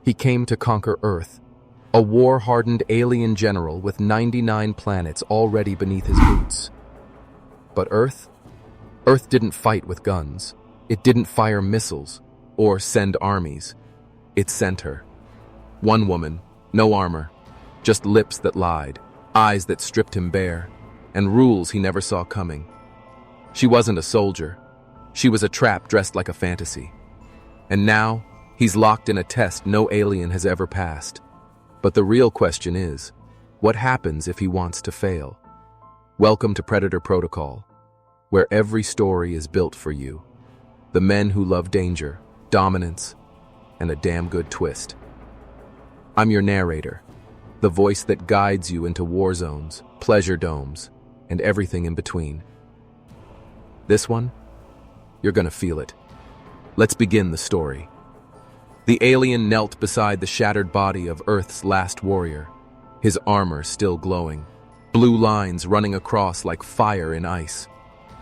He came to conquer Earth, a war-hardened alien general with 99 planets already beneath his boots. But Earth didn't fight with guns. It didn't fire missiles or send armies. It sent her. One woman, no armor, just lips that lied, eyes that stripped him bare, and rules he never saw coming. She wasn't a soldier. She was a trap dressed like a fantasy. And now, he's locked in a test no alien has ever passed. But the real question is, what happens if he wants to fail? Welcome to Predator Protocol, where every story is built for you. The men who love danger, dominance, and a damn good twist. I'm your narrator, the voice that guides you into war zones, pleasure domes, and everything in between. This one, you're gonna feel it. Let's begin the story. The alien knelt beside the shattered body of Earth's last warrior, his armor still glowing, blue lines running across like fire in ice,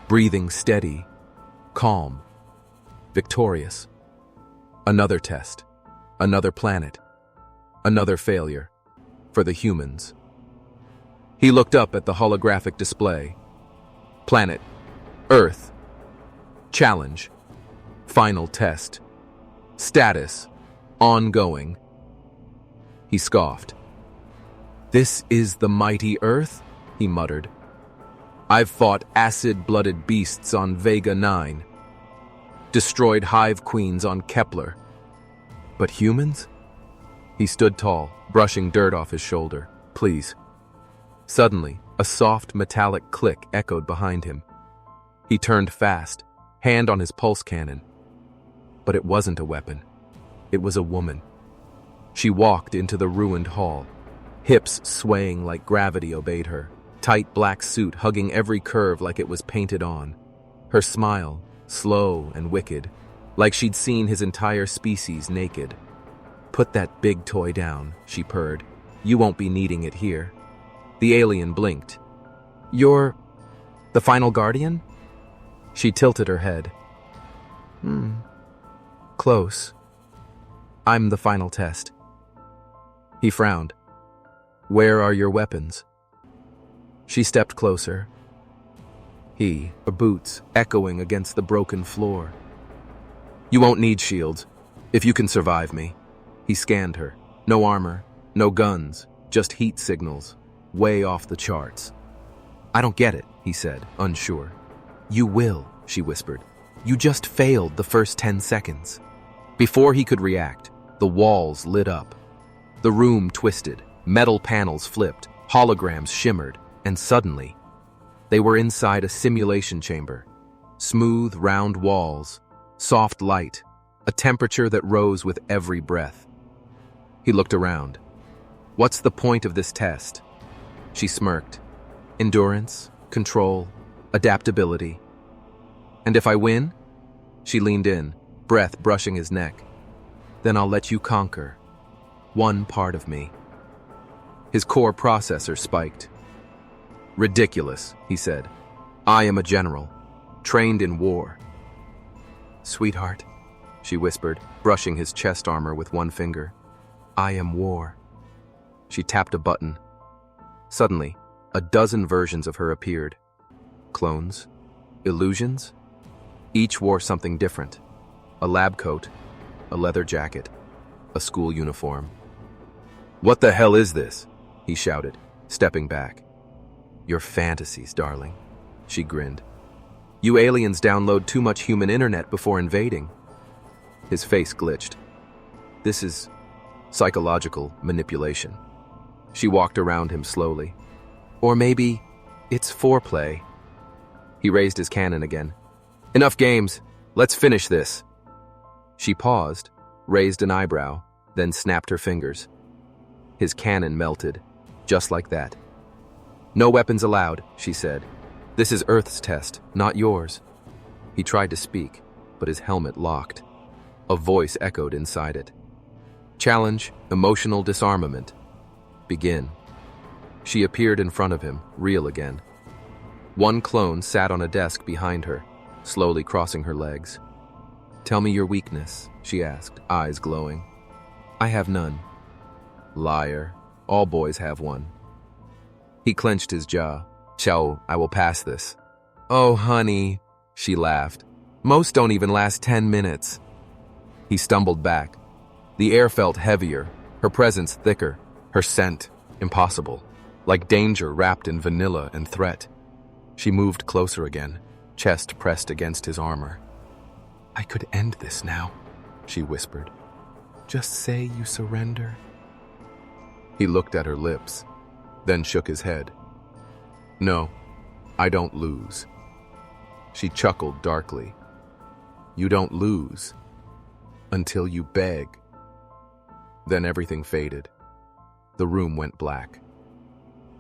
breathing steady, calm, victorious. Another test, another planet, another failure for the humans. He looked up at the holographic display. Planet, Earth, challenge, final test, status, ongoing. He scoffed. "This is the mighty Earth?" he muttered. "I've fought acid-blooded beasts on Vega 9, destroyed hive queens on Kepler. But humans?" He stood tall, brushing dirt off his shoulder. "Please." Suddenly, a soft metallic click echoed behind him. He turned fast, hand on his pulse cannon. But it wasn't a weapon. It was a woman. She walked into the ruined hall, hips swaying like gravity obeyed her, tight black suit hugging every curve like it was painted on. Her smile, slow and wicked, like she'd seen his entire species naked. "Put that big toy down," she purred. "You won't be needing it here." The alien blinked. "You're the final guardian?" She tilted her head. Close. I'm the final test." He frowned. "Where are your weapons?" She stepped closer. Her boots echoing against the broken floor. "You won't need shields, if you can survive me." He scanned her. No armor, no guns, just heat signals, way off the charts. "I don't get it," he said, unsure. "You will," she whispered. "You just failed the first 10 seconds. Before he could react, the walls lit up. The room twisted, metal panels flipped, holograms shimmered, and suddenly, they were inside a simulation chamber. Smooth, round walls, soft light, a temperature that rose with every breath. He looked around. "What's the point of this test?" She smirked. "Endurance, control, adaptability. And if I win?" She leaned in, breath brushing his neck. "Then I'll let you conquer one part of me." His core processor spiked. "Ridiculous," he said. "I am a general, trained in war." "Sweetheart," she whispered, brushing his chest armor with one finger. "I am war." She tapped a button. Suddenly, a dozen versions of her appeared. Clones? Illusions? Each wore something different. A lab coat, a leather jacket, a school uniform. "What the hell is this?" he shouted, stepping back. "Your fantasies, darling," she grinned. "You aliens download too much human internet before invading." His face glitched. "This is psychological manipulation." She walked around him slowly. "Or maybe it's foreplay." He raised his cannon again. "Enough games. Let's finish this." She paused, raised an eyebrow, then snapped her fingers. His cannon melted, just like that. "No weapons allowed," she said. "This is Earth's test, not yours." He tried to speak, but his helmet locked. A voice echoed inside it. "Challenge, emotional disarmament. Begin." She appeared in front of him, real again. One clone sat on a desk behind her, slowly crossing her legs. "Tell me your weakness," she asked, eyes glowing. I have none. Liar. All boys have one. He clenched his jaw. Chow, I will pass this. Oh, honey, she laughed. Most don't even last 10 minutes. He stumbled back. The air felt heavier, her presence thicker, her scent impossible, like danger wrapped in vanilla and threat. She moved closer again, chest pressed against his armor. I could end this now, she whispered. Just say you surrender. He looked at her lips, then shook his head. No, I don't lose. She chuckled darkly. You don't lose until you beg. Then everything faded. The room went black.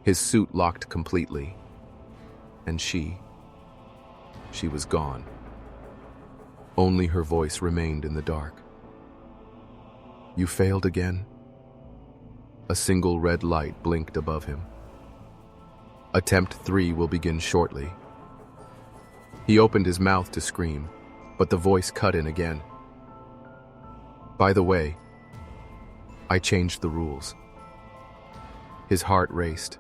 His suit locked completely. And she was gone. Only her voice remained in the dark. You failed again? A single red light blinked above him. Attempt 3 will begin shortly. He opened his mouth to scream, but the voice cut in again. By the way, I changed the rules. His heart raced.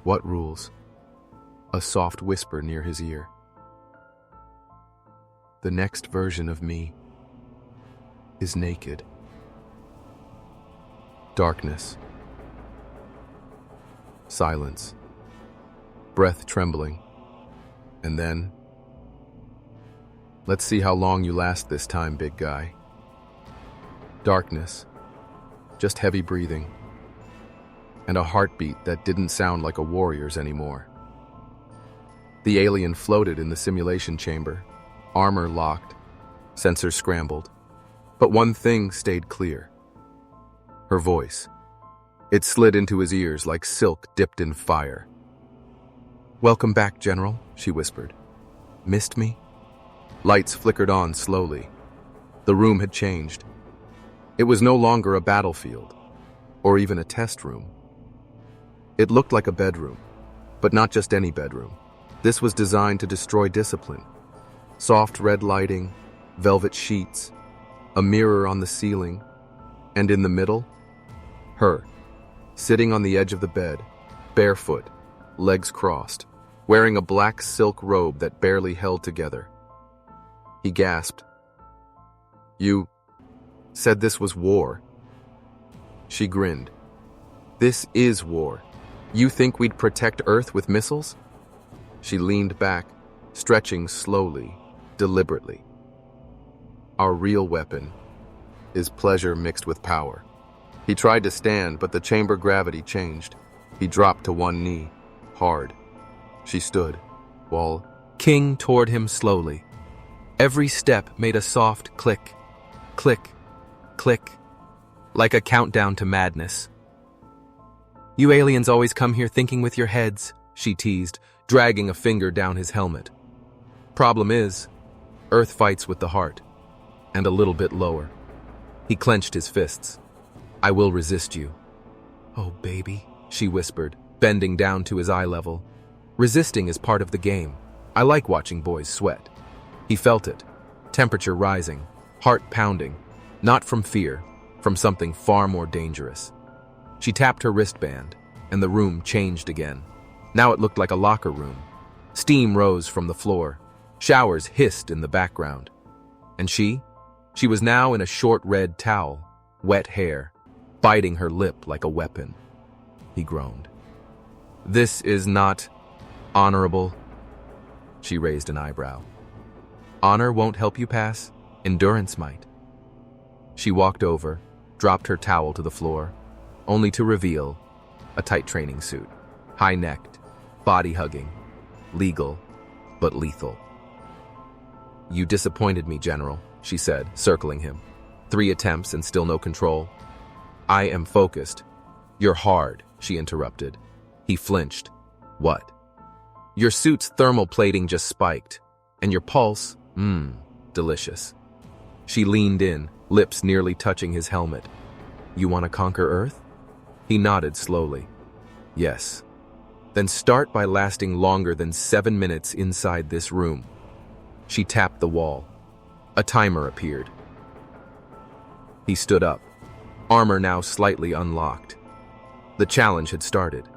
What rules? A soft whisper near his ear. The next version of me is naked. Darkness. Silence. Breath trembling. And then, let's see how long you last this time, big guy. Darkness. Just heavy breathing. And a heartbeat that didn't sound like a warrior's anymore. The alien floated in the simulation chamber, armor locked, sensors scrambled. But one thing stayed clear. Her voice. It slid into his ears like silk dipped in fire. Welcome back, General, she whispered. Missed me? Lights flickered on slowly. The room had changed. It was no longer a battlefield, or even a test room. It looked like a bedroom, but not just any bedroom. This was designed to destroy discipline. Soft red lighting, velvet sheets, a mirror on the ceiling, and in the middle, her, sitting on the edge of the bed, barefoot, legs crossed, wearing a black silk robe that barely held together. He gasped. You said this was war. She grinned. This is war. You think we'd protect Earth with missiles? She leaned back, stretching slowly, deliberately. Our real weapon is pleasure mixed with power. He tried to stand, but the chamber gravity changed. He dropped to one knee, hard. She stood, while King toward him slowly. Every step made a soft click, click, click, like a countdown to madness. You aliens always come here thinking with your heads, she teased, dragging a finger down his helmet. Problem is, Earth fights with the heart, and a little bit lower. He clenched his fists. I will resist you. Oh, baby, she whispered, bending down to his eye level. Resisting is part of the game. I like watching boys sweat. He felt it, temperature rising, heart pounding, not from fear, from something far more dangerous. She tapped her wristband, and the room changed again. Now it looked like a locker room. Steam rose from the floor. Showers hissed in the background. And she was now in a short red towel, wet hair, biting her lip like a weapon. He groaned. This is not honorable. She raised an eyebrow. Honor won't help you pass. Endurance might. She walked over, dropped her towel to the floor, only to reveal a tight training suit, high-necked, body-hugging, legal, but lethal. You disappointed me, General, she said, circling him. 3 attempts and still no control. I am focused. You're hard, she interrupted. He flinched. What? Your suit's thermal plating just spiked, and your pulse, delicious. She leaned in, lips nearly touching his helmet. You want to conquer Earth? He nodded slowly. Yes. Then start by lasting longer than 7 minutes inside this room. She tapped the wall. A timer appeared. He stood up, armor now slightly unlocked. The challenge had started.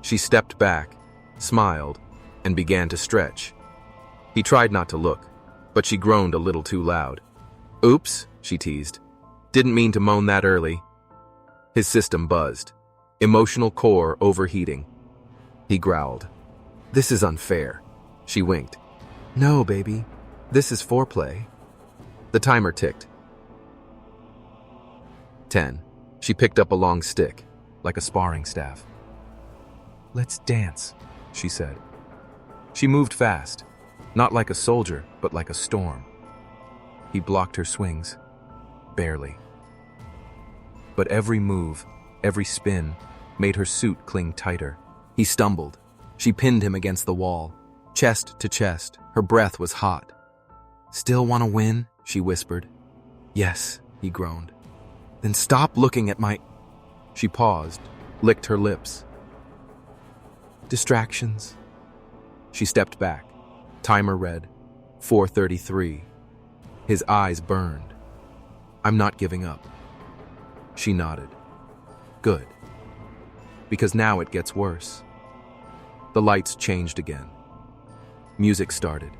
She stepped back, smiled, and began to stretch. He tried not to look, but she groaned a little too loud. "Oops," she teased. "Didn't mean to moan that early." His system buzzed, emotional core overheating. He growled. "This is unfair." She winked. "No, baby. This is foreplay." The timer ticked. 10. She picked up a long stick, like a sparring staff. "Let's dance," she said. She moved fast, not like a soldier, but like a storm. He blocked her swings, barely. But every move, every spin, made her suit cling tighter. He stumbled. She pinned him against the wall, chest to chest. Her breath was hot. "Still want to win?" she whispered. "Yes," he groaned. "Then stop looking at my—" She paused, licked her lips. "Distractions." She stepped back. Timer read, 4:33. His eyes burned. "I'm not giving up." She nodded. "Good. Because now it gets worse." The lights changed again. Music started.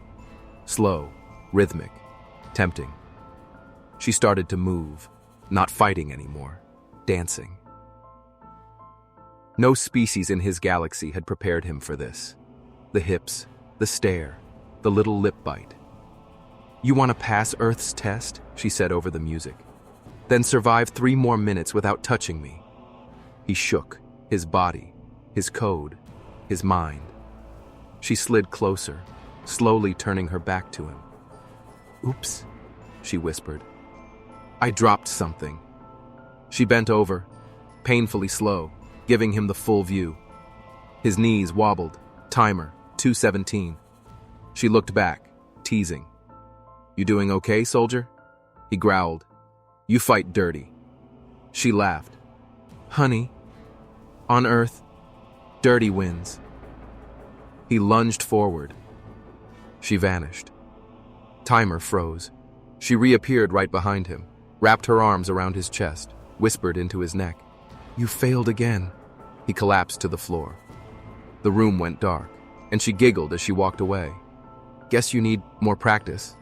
Slow, rhythmic, tempting. She started to move, not fighting anymore, dancing. No species in his galaxy had prepared him for this. The hips, the stare, the little lip bite. "You want to pass Earth's test?" she said over the music. "Then survive 3 more minutes without touching me." He shook, his body, his code, his mind. She slid closer, slowly turning her back to him. "Oops," she whispered. "I dropped something." She bent over, painfully slow, giving him the full view. His knees wobbled. Timer, 2:17. She looked back, teasing. "You doing okay, soldier?" He growled. "You fight dirty." She laughed. "Honey, on Earth, dirty wins." He lunged forward. She vanished. Timer froze. She reappeared right behind him, wrapped her arms around his chest, whispered into his neck. "You failed again." He collapsed to the floor. The room went dark, and she giggled as she walked away. "Guess you need more practice."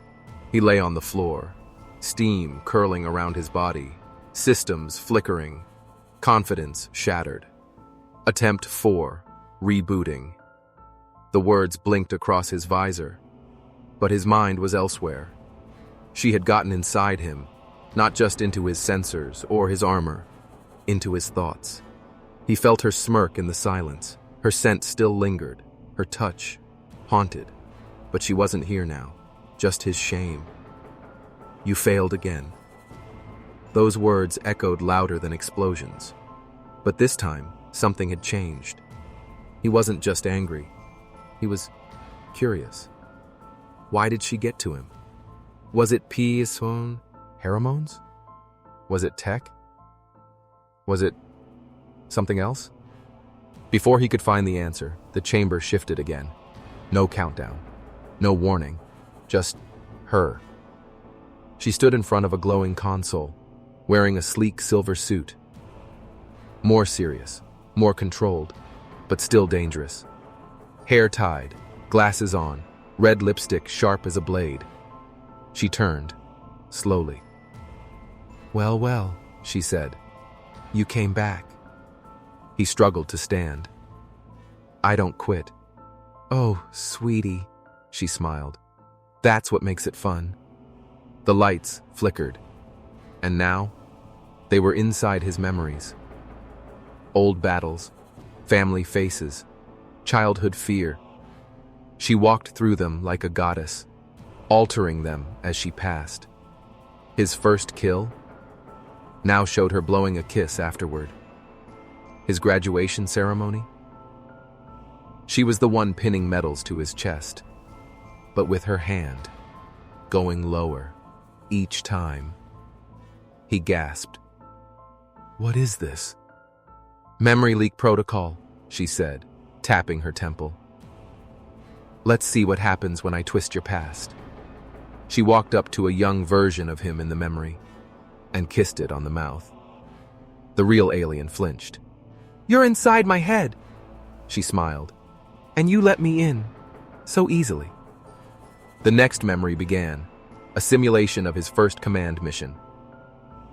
He lay on the floor, steam curling around his body, systems flickering, confidence shattered. Attempt 4, rebooting. The words blinked across his visor, but his mind was elsewhere. She had gotten inside him, not just into his sensors or his armor, into his thoughts. He felt her smirk in the silence. Her scent still lingered, her touch haunted, but she wasn't here now, just his shame. "You failed again." Those words echoed louder than explosions, but this time something had changed. He wasn't just angry, he was curious. Why did she get to him? Was it P-son pheromones? Was it tech? Was it something else? Before he could find the answer, the chamber shifted again. No countdown, no warning, just her. She stood in front of a glowing console, wearing a sleek silver suit. More serious, more controlled, but still dangerous. Hair tied, glasses on, red lipstick sharp as a blade. She turned, slowly. "Well, well," she said. "You came back." He struggled to stand. "I don't quit." "Oh, sweetie," she smiled. "That's what makes it fun." The lights flickered, and now they were inside his memories. Old battles, family faces, childhood fear. She walked through them like a goddess, altering them as she passed. His first kill now showed her blowing a kiss afterward. His graduation ceremony? She was the one pinning medals to his chest, but with her hand going lower each time. He gasped. "What is this?" "Memory leak protocol," she said, tapping her temple. "Let's see what happens when I twist your past." She walked up to a young version of him in the memory. and kissed it on the mouth. The real alien flinched. "You're inside my head," she smiled. "And you let me in. So easily." The next memory began, a simulation of his first command mission.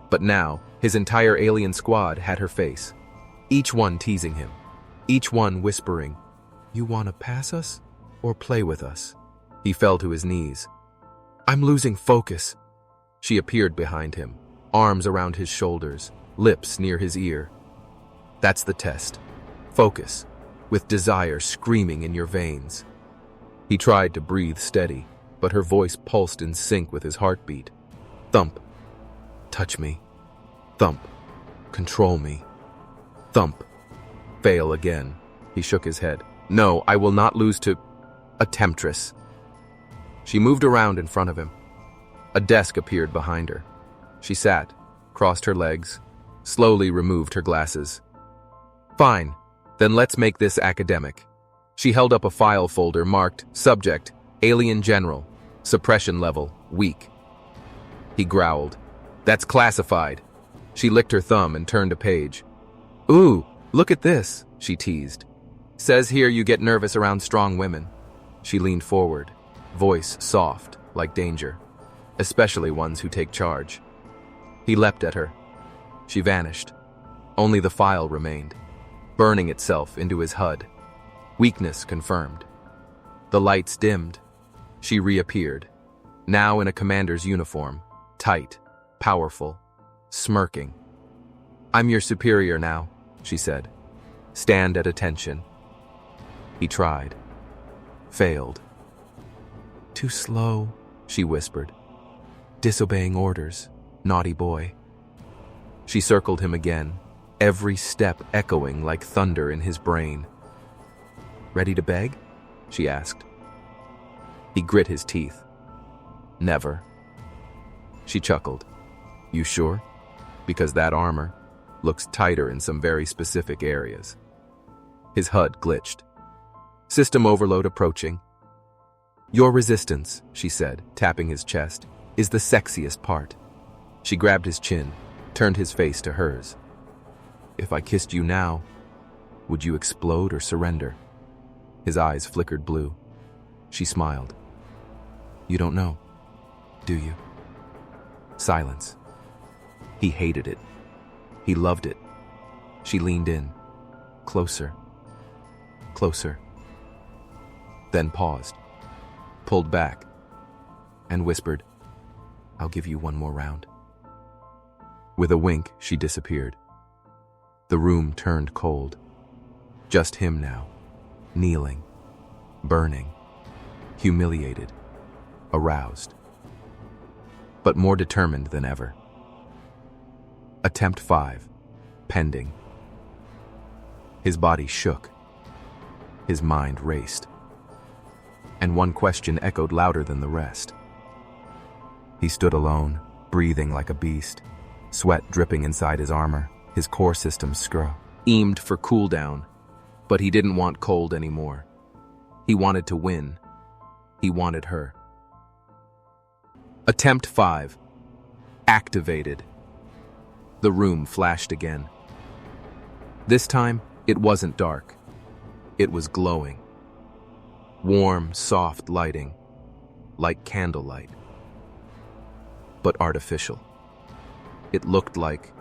But now, his entire alien squad had her face, each one teasing him, each one whispering, "You want to pass us or play with us?" He fell to his knees. "I'm losing focus." She appeared behind him, arms around his shoulders, lips near his ear. "That's the test. Focus, with desire screaming in your veins." He tried to breathe steady, but her voice pulsed in sync with his heartbeat. Thump. Touch me. Thump. Control me. Thump. Fail again. He shook his head. "No, I will not lose to a temptress." She moved around in front of him. A desk appeared behind her. She sat, crossed her legs, slowly removed her glasses. "Fine, then let's make this academic." She held up a file folder marked Subject, Alien General, Suppression Level, Weak. He growled. "That's classified." She licked her thumb and turned a page. "Ooh, look at this," she teased. "Says here you get nervous around strong women." She leaned forward, voice soft, like danger, especially ones who take charge. He leapt at her. She vanished. Only the file remained, burning itself into his HUD. Weakness confirmed. The lights dimmed. She reappeared, now in a commander's uniform, tight, powerful, smirking. "I'm your superior now," she said. "Stand at attention." He tried. Failed. "Too slow," she whispered. "Disobeying orders, naughty boy." She circled him again, every step echoing like thunder in his brain. "Ready to beg?" she asked. He grit his teeth. "Never." She chuckled. "You sure? Because that armor looks tighter in some very specific areas." His HUD glitched. "System overload approaching." "Your resistance," she said, tapping his chest, "is the sexiest part." She grabbed his chin, turned his face to hers. "If I kissed you now, would you explode or surrender?" His eyes flickered blue. She smiled. "You don't know, do you?" Silence. He hated it. He loved it. She leaned in. Closer. Closer. Then paused, pulled back, and whispered, "I'll give you one more round." With a wink, she disappeared. The room turned cold. Just him now, kneeling, burning, humiliated, aroused, but more determined than ever. Attempt 5, pending. His body shook. His mind raced. And one question echoed louder than the rest. He stood alone, breathing like a beast, sweat dripping inside his armor, his core system aimed for cooldown, but he didn't want cold anymore. He wanted to win. He wanted her. Attempt 5. Activated. The room flashed again. This time, it wasn't dark. It was glowing. Warm, soft lighting, like candlelight. But artificial. It looked like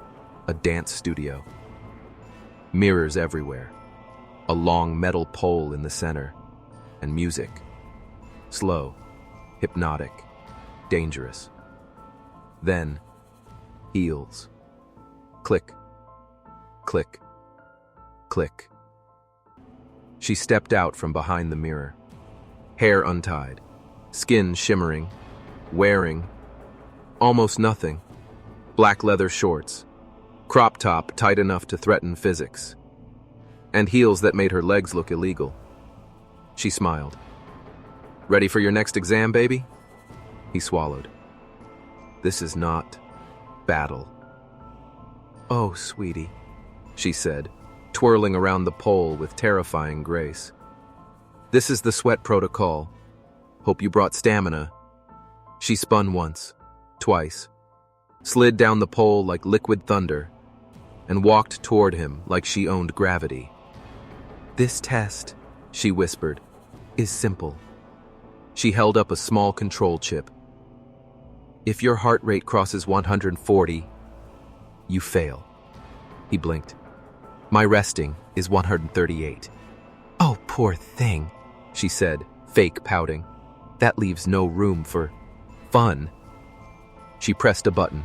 a dance studio. Mirrors everywhere. A long metal pole in the center. And music. Slow, hypnotic, dangerous. Then, heels. Click, click, click. She stepped out from behind the mirror. Hair untied, skin shimmering, wearing almost nothing. Black leather shorts, crop top tight enough to threaten physics, and heels that made her legs look illegal. She smiled. "Ready for your next exam, baby?" He swallowed. "This is not battle." "Oh, sweetie," she said, twirling around the pole with terrifying grace. "This is the sweat protocol. Hope you brought stamina." She spun once, twice, slid down the pole like liquid thunder, and walked toward him like she owned gravity. "This test," she whispered, "is simple." She held up a small control chip. "If your heart rate crosses 140, you fail." He blinked. "My resting is 138. "Oh, poor thing," she said, fake pouting. "That leaves no room for fun." She pressed a button.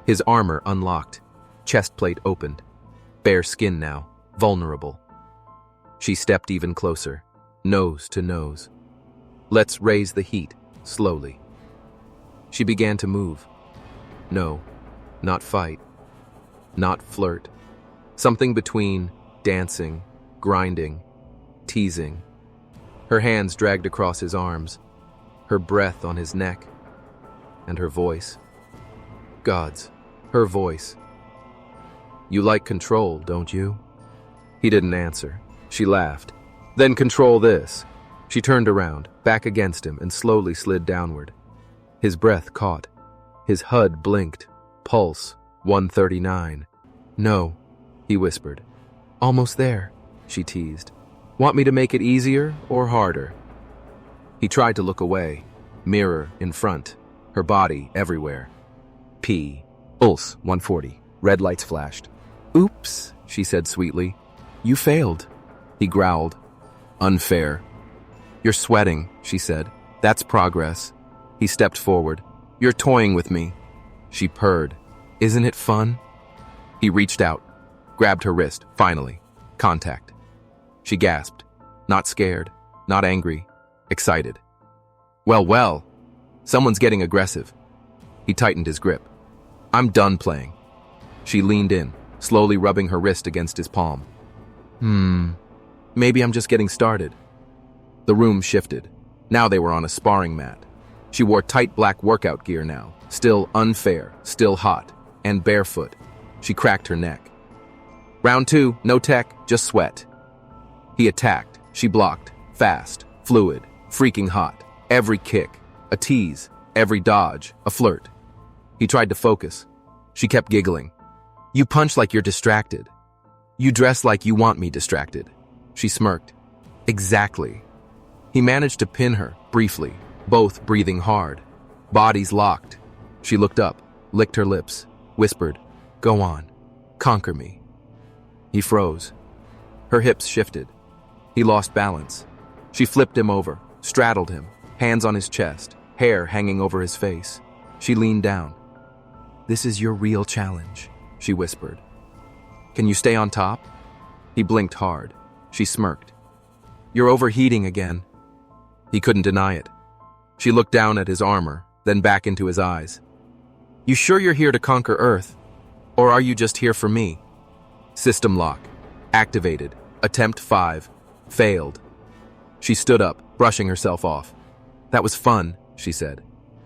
His armor unlocked. Chest plate opened. Bare skin now, vulnerable. She stepped even closer, nose to nose. "Let's raise the heat, slowly." She began to move. No, not fight. Not flirt. Something between dancing, grinding, teasing. Her hands dragged across his arms, her breath on his neck, and her voice. Gods, her voice. "You like control, don't you?" He didn't answer. She laughed. "Then control this." She turned around, back against him, and slowly slid downward. His breath caught. His HUD blinked. Pulse, 139. "No," he whispered. "Almost there," she teased. "Want me to make it easier or harder?" He tried to look away. Mirror in front. Her body everywhere. P. Pulse, 140. Red lights flashed. "Oops," she said sweetly. "You failed." He growled. "Unfair." "You're sweating," she said. "That's progress." He stepped forward. "You're toying with me." She purred. "Isn't it fun?" He reached out, grabbed her wrist, finally. Contact. She gasped. Not scared, not angry, excited. Well, someone's getting aggressive." He tightened his grip. "I'm done playing." She leaned in, slowly rubbing her wrist against his palm. Maybe I'm just getting started." The room shifted. Now they were on a sparring mat. She wore tight black workout gear now, still unfair, still hot, and barefoot. She cracked her neck. "Round 2, no tech, just sweat." He attacked. She blocked. Fast, fluid, freaking hot. Every kick, a tease, every dodge, a flirt. He tried to focus. She kept giggling. "You punch like you're distracted. You dress like you want me distracted." She smirked. "Exactly." He managed to pin her, briefly, both breathing hard. Bodies locked. She looked up, licked her lips, whispered, "Go on, conquer me." He froze. Her hips shifted. He lost balance. She flipped him over, straddled him, hands on his chest, hair hanging over his face. She leaned down. "This is your real challenge," she whispered. "Can you stay on top?" He blinked hard. She smirked. "You're overheating again." He couldn't deny it. She looked down at his armor, then back into his eyes. "You sure you're here to conquer Earth? Or are you just here for me?" System lock. Activated. Attempt 5. Failed. She stood up, brushing herself off. "That was fun," she said.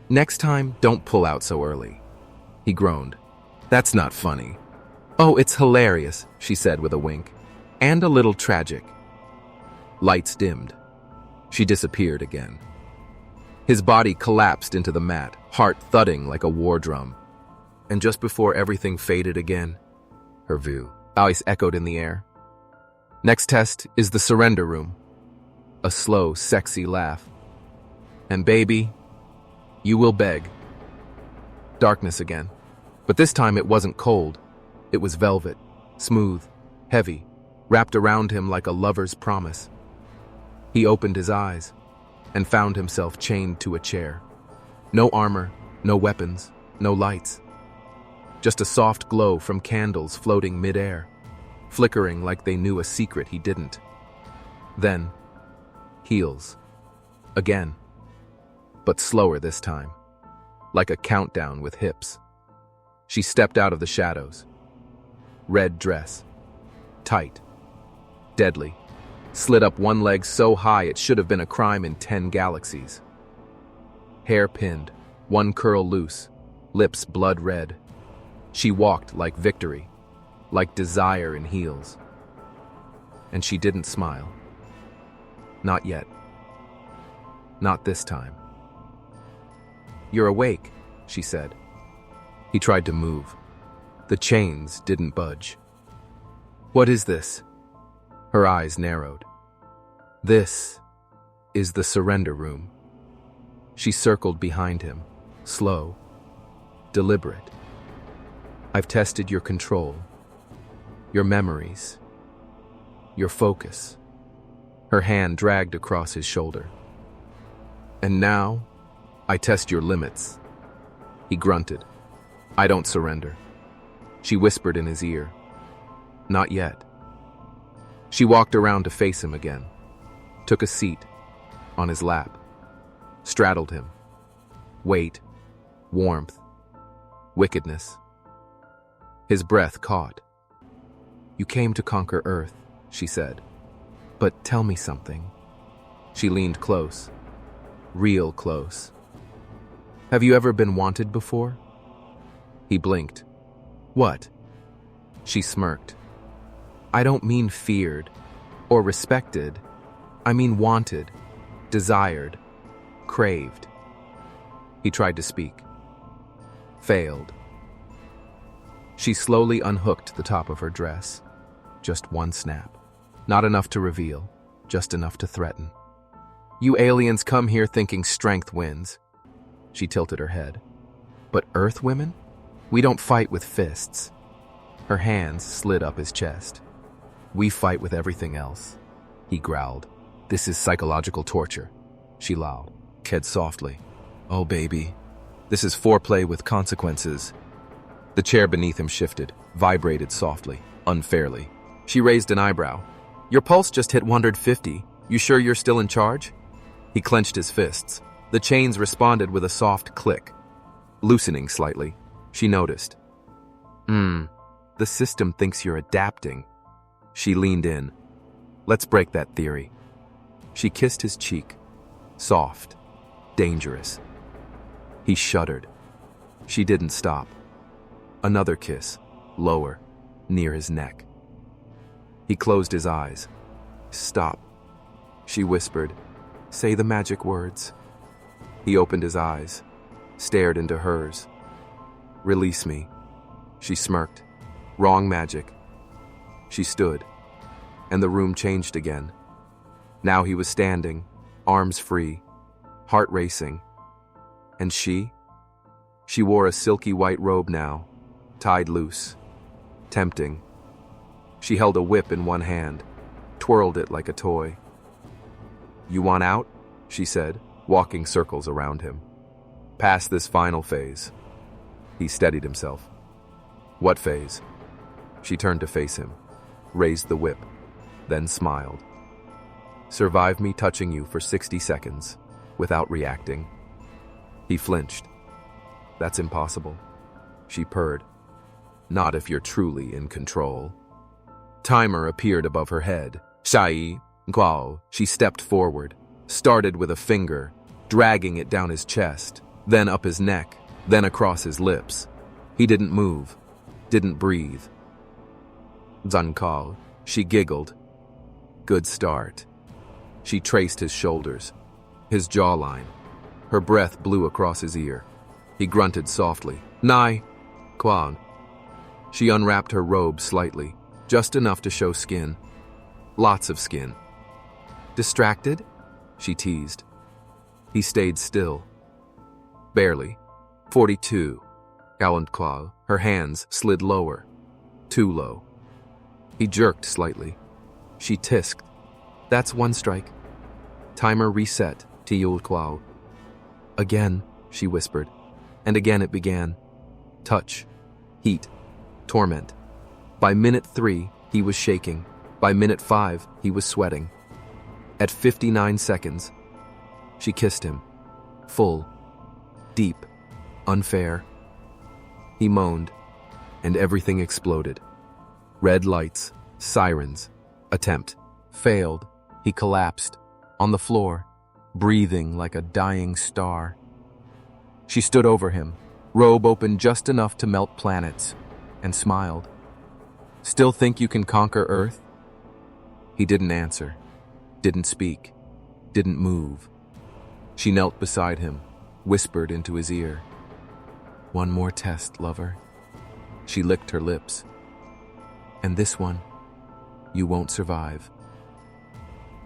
"Next time, don't pull out so early." He groaned. "That's not funny." "Oh, it's hilarious," she said with a wink. "And a little tragic." Lights dimmed. She disappeared again. His body collapsed into the mat, heart thudding like a war drum. And just before everything faded again, her voice echoed in the air. "Next test is the surrender room." A slow, sexy laugh. "And baby, you will beg." Darkness again. But this time it wasn't cold. It was velvet, smooth, heavy, wrapped around him like a lover's promise. He opened his eyes and found himself chained to a chair. No armor, no weapons, no lights. Just a soft glow from candles floating mid-air, flickering like they knew a secret he didn't. Then, heels. Again. But slower this time. Like a countdown with hips. She stepped out of the shadows. Red dress. Tight. Deadly. Slid up one leg so high it should have been a crime in 10 galaxies. Hair pinned, one curl loose, lips blood red. She walked like victory, like desire in heels. And she didn't smile. Not yet. Not this time. "You're awake," she said. He tried to move. The chains didn't budge. What is this? Her eyes narrowed. This is the surrender room. She circled behind him, slow, deliberate. I've tested your control, your memories, your focus. Her hand dragged across his shoulder. And now, I test your limits. He grunted. I don't surrender. She whispered in his ear. Not yet. She walked around to face him again, took a seat on his lap, straddled him. Weight, warmth, wickedness. His breath caught. You came to conquer Earth, she said. But tell me something. She leaned close, real close. Have you ever been wanted before? He blinked. What? She smirked. I don't mean feared or respected. I mean wanted, desired, craved. He tried to speak. Failed. She slowly unhooked the top of her dress. Just one snap. Not enough to reveal, just enough to threaten. You aliens come here thinking strength wins. She tilted her head. But Earth women? We don't fight with fists. Her hands slid up his chest. We fight with everything else. He growled. This is psychological torture. She loud. Ked softly. Oh, baby. This is foreplay with consequences. The chair beneath him shifted, vibrated softly, unfairly. She raised an eyebrow. Your pulse just hit 150. You sure you're still in charge? He clenched his fists. The chains responded with a soft click. Loosening slightly, she noticed. The system thinks you're adapting. She leaned in. Let's break that theory. She kissed his cheek. Soft. Dangerous. He shuddered. She didn't stop. Another kiss. Lower. Near his neck. He closed his eyes. Stop. She whispered. Say the magic words. He opened his eyes. Stared into hers. Release me. She smirked. Wrong magic. She stood, and the room changed again. Now he was standing, arms free, heart racing. And she? She wore a silky white robe now, tied loose, tempting. She held a whip in one hand, twirled it like a toy. You want out? She said, walking circles around him. Past this final phase. He steadied himself. What phase? She turned to face him, raised the whip, then smiled. Survive me touching you for 60 seconds, without reacting. He flinched. That's impossible. She purred. Not if you're truly in control. Timer appeared above her head. Sci-fi. She stepped forward, started with a finger, dragging it down his chest, then up his neck, then across his lips. He didn't move, didn't breathe. Zankal, she giggled. Good start. She traced his shoulders, his jawline. Her breath blew across his ear. He grunted softly. Nai, Kwan. She unwrapped her robe slightly, just enough to show skin. Lots of skin. Distracted? She teased. He stayed still. Barely. 42. Gallant Kwa. Her hands slid lower. Too low. He jerked slightly. She tisked. That's one strike. Timer reset, Tiyul Kwa. Again, she whispered. And again it began. Touch. Heat. Torment. By minute 3, he was shaking. By minute 5, he was sweating. At 59 seconds, she kissed him. Full. Deep. Unfair. He moaned, and everything exploded. Red lights, sirens, attempt. Failed. He collapsed, on the floor, breathing like a dying star. She stood over him, robe open just enough to melt planets, and smiled. Still think you can conquer Earth? He didn't answer, didn't speak, didn't move. She knelt beside him, whispered into his ear. One more test, lover. She licked her lips. And this one, you won't survive.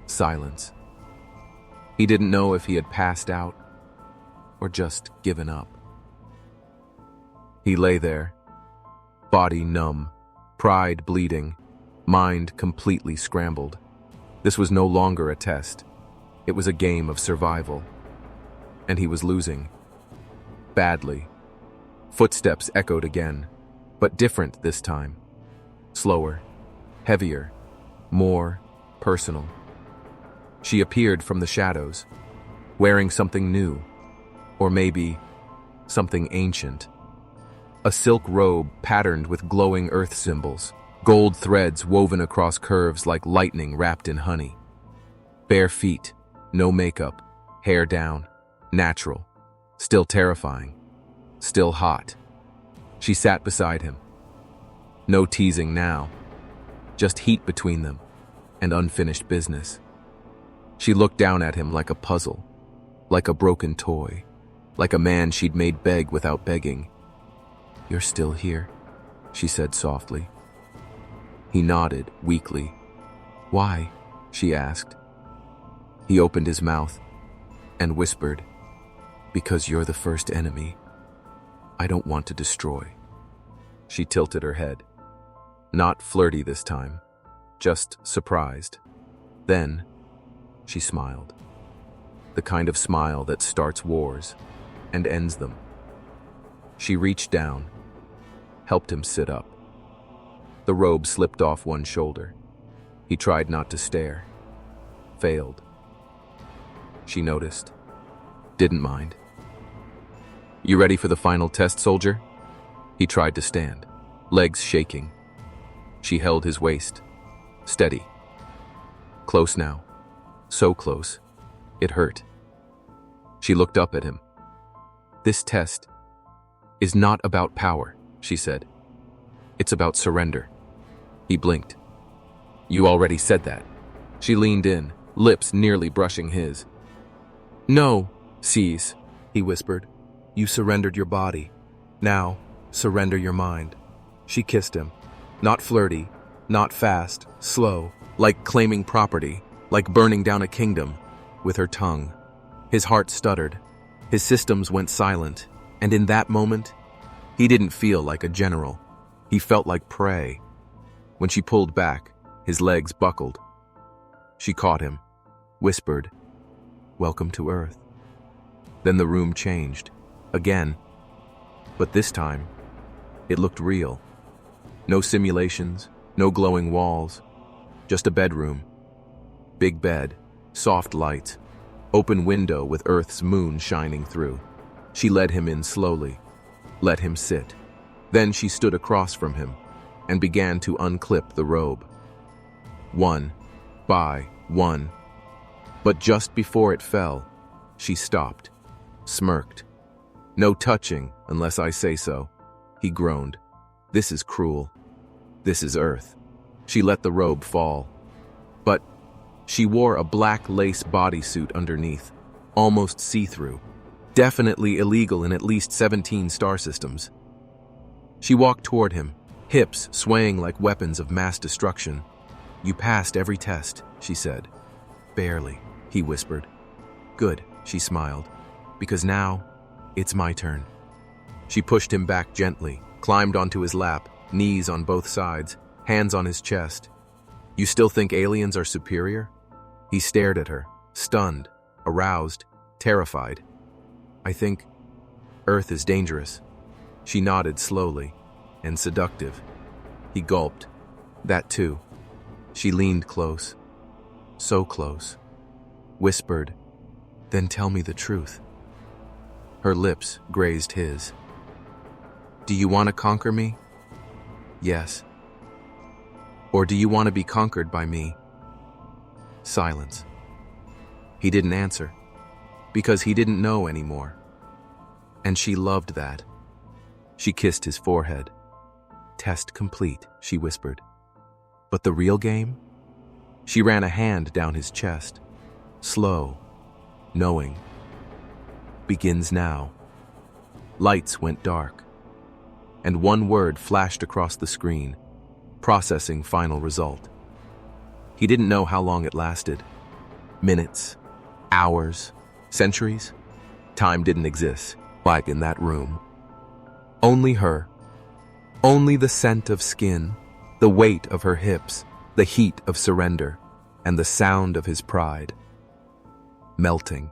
Silence. He didn't know if he had passed out or just given up. He lay there, body numb, pride bleeding, mind completely scrambled. This was no longer a test. It was a game of survival. And he was losing. Badly. Footsteps echoed again, but different this time. Slower, heavier, more personal. She appeared from the shadows, wearing something new, or maybe something ancient. A silk robe patterned with glowing earth symbols, gold threads woven across curves like lightning wrapped in honey. Bare feet, no makeup, hair down, natural, still terrifying, still hot. She sat beside him. No teasing now, just heat between them and unfinished business. She looked down at him like a puzzle, like a broken toy, like a man she'd made beg without begging. "You're still here," she said softly. He nodded weakly. "Why?" she asked. He opened his mouth and whispered, "Because you're the first enemy I don't want to destroy." She tilted her head. Not flirty this time, just surprised. Then she smiled. The kind of smile that starts wars and ends them. She reached down, helped him sit up. The robe slipped off one shoulder. He tried not to stare. Failed. She noticed. Didn't mind. "You ready for the final test, soldier?" He tried to stand, legs shaking. She held his waist. Steady. Close now. So close. It hurt. She looked up at him. "This test is not about power," she said. "It's about surrender." He blinked. "You already said that." She leaned in, lips nearly brushing his. "No, Cease," he whispered. "You surrendered your body. Now, surrender your mind." She kissed him. Not flirty, not fast, slow, like claiming property, like burning down a kingdom, with her tongue. His heart stuttered. His systems went silent, and in that moment, he didn't feel like a general. He felt like prey. When she pulled back, his legs buckled. She caught him, whispered, "Welcome to Earth." Then the room changed, again. But this time, it looked real. No simulations, no glowing walls, just a bedroom. Big bed, soft light, open window with Earth's moon shining through. She led him in slowly, let him sit. Then she stood across from him and began to unclip the robe. One by one. But just before it fell, she stopped, smirked. "No touching unless I say so," he groaned. "This is cruel. This is Earth." She let the robe fall. But she wore a black lace bodysuit underneath, almost see-through, definitely illegal in at least 17 star systems. She walked toward him, hips swaying like weapons of mass destruction. "You passed every test," she said. "Barely," he whispered. "Good," she smiled, "because now it's my turn." She pushed him back gently, climbed onto his lap, knees on both sides, hands on his chest. "You still think aliens are superior?" He stared at her, stunned, aroused, terrified. "I think Earth is dangerous." She nodded slowly, "and seductive." He gulped. "That too." She leaned close, so close, whispered, "Then tell me the truth." Her lips grazed his. "Do you want to conquer me?" "Yes." "Or do you want to be conquered by me?" Silence. He didn't answer, because he didn't know anymore. And she loved that. She kissed his forehead. "Test complete," she whispered. "But the real game?" She ran a hand down his chest, slow, knowing. "Begins now." Lights went dark, and one word flashed across the screen, processing final result. He didn't know how long it lasted. Minutes, hours, centuries? Time didn't exist, like in that room. Only her. Only the scent of skin, the weight of her hips, the heat of surrender, and the sound of his pride. Melting.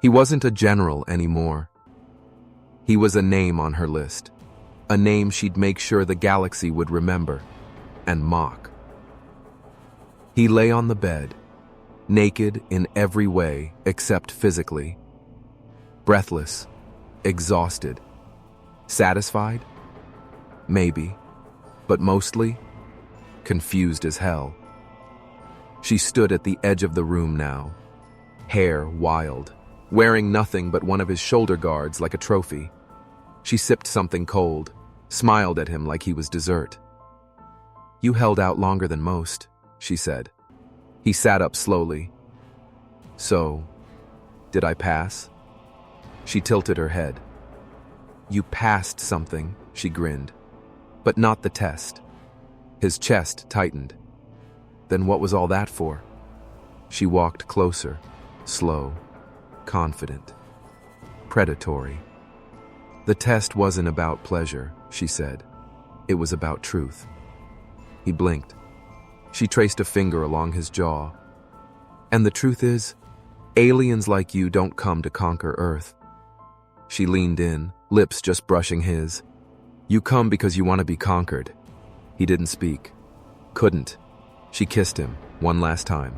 He wasn't a general anymore. He was a name on her list, a name she'd make sure the galaxy would remember and mock. He lay on the bed, naked in every way except physically, breathless, exhausted, satisfied? Maybe, but mostly confused as hell. She stood at the edge of the room now, hair wild, wearing nothing but one of his shoulder guards like a trophy. She sipped something cold, smiled at him like he was dessert. "You held out longer than most," she said. He sat up slowly. "So, did I pass?" She tilted her head. "You passed something," she grinned, "but not the test." His chest tightened. Then what was all that for? She walked closer, slow, confident, predatory. "The test wasn't about pleasure," she said. "It was about truth." He blinked. She traced a finger along his jaw. "And the truth is, aliens like you don't come to conquer Earth." She leaned in, lips just brushing his. "You come because you want to be conquered." He didn't speak. Couldn't. She kissed him, one last time,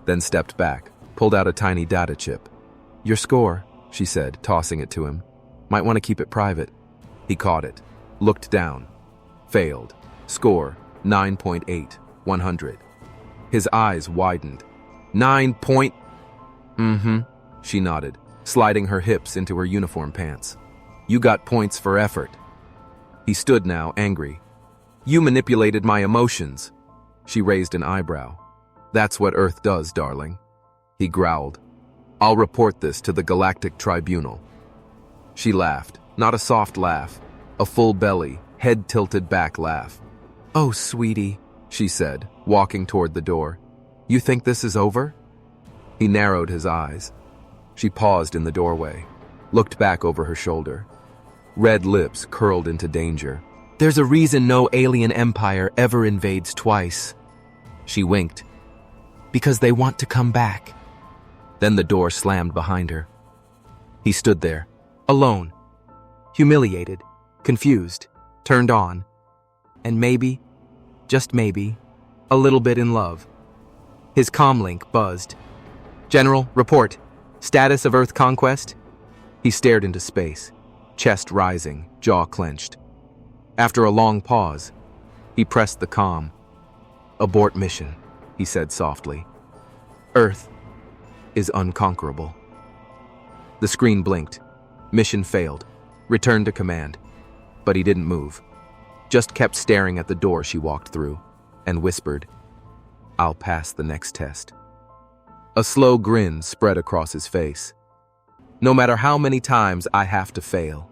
then stepped back, pulled out a tiny data chip. "Your score," she said, tossing it to him. "Might want to keep it private." He caught it, looked down. Failed. Score, 9.8, 100. His eyes widened. 9 point... She nodded, sliding her hips into her uniform pants. "You got points for effort." He stood now, angry. "You manipulated my emotions." She raised an eyebrow. "That's what Earth does, darling." He growled. "I'll report this to the Galactic Tribunal." She laughed, not a soft laugh, a full belly, head tilted back laugh. "Oh, sweetie," she said, walking toward the door. "You think this is over?" He narrowed his eyes. She paused in the doorway, looked back over her shoulder. Red lips curled into danger. "There's a reason no alien empire ever invades twice." She winked. "Because they want to come back." Then the door slammed behind her. He stood there, alone, humiliated, confused, turned on, and maybe, just maybe, a little bit in love. His comlink buzzed. "General, report. Status of Earth conquest?" He stared into space, chest rising, jaw clenched. After a long pause, he pressed the comm. "Abort mission," he said softly. "Earth is unconquerable." The screen blinked. Mission failed. Return to command. But he didn't move. Just kept staring at the door she walked through, and whispered, "I'll pass the next test." A slow grin spread across his face. "No matter how many times I have to fail."